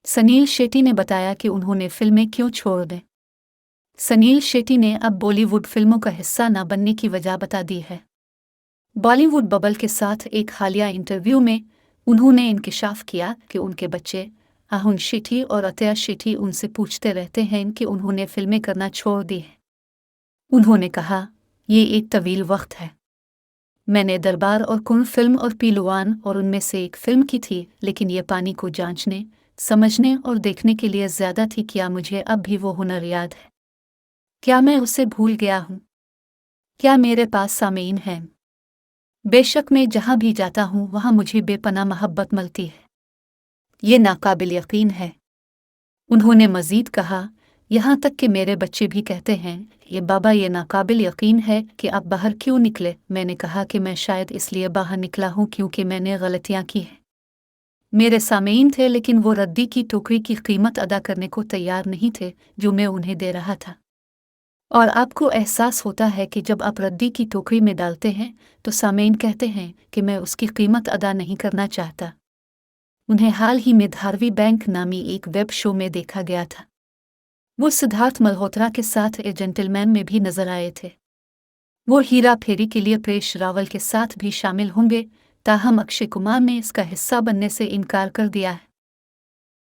सनील शेट्टी ने बताया कि उन्होंने फिल्में क्यों छोड़ दी। सनील शेट्टी ने अब बॉलीवुड फिल्मों का हिस्सा न बनने की वजह बता दी है। बॉलीवुड बबल के साथ एक हालिया इंटरव्यू में उन्होंने इंकशाफ किया कि उनके बच्चे अरुण शेट्टी और अतया शेट्टी उनसे पूछते रहते हैं कि उन्होंने फिल्में करना छोड़ दी है। उन्होंने कहा, ये एक तवील वक्त है। मैंने दरबार और कुन फिल्म और पीलवान और उनमें से एक फिल्म की थी, लेकिन ये पानी को जांचने, समझने और देखने के लिए ज्यादा थी। क्या मुझे अब भी वो हुनर याद है? क्या मैं उसे भूल गया हूँ? क्या मेरे पास सामीन हैं? बेशक मैं जहाँ भी जाता हूँ वहाँ मुझे बेपनाह मोहब्बत मिलती है। ये नाकाबिल यकीन है। उन्होंने मजीद कहा, यहाँ तक कि मेरे बच्चे भी कहते हैं, ये बाबा ये नाकाबिल यकीन है कि आप बाहर क्यों निकले। मैंने कहा कि मैं शायद इसलिए बाहर निकला हूँ क्योंकि मैंने गलतियाँ की हैं। मेरे सामीन थे लेकिन वो रद्दी की टोकरी की कीमत अदा करने को तैयार नहीं थे जो मैं उन्हें दे रहा था। और आपको एहसास होता है कि जब आप रद्दी की टोकरी में डालते हैं तो सामीन कहते हैं कि मैं उसकी कीमत अदा नहीं करना चाहता। उन्हें हाल ही में धारवी बैंक नामी एक वेब शो में देखा गया था। वो सिद्धार्थ मल्होत्रा के साथ ए जेंटलमैन में भी नजर आए थे। वो हीरा फेरी के लिए परेश रावल के साथ भी शामिल होंगे, ताहम अक्षय कुमार ने इसका हिस्सा बनने से इनकार कर दिया है।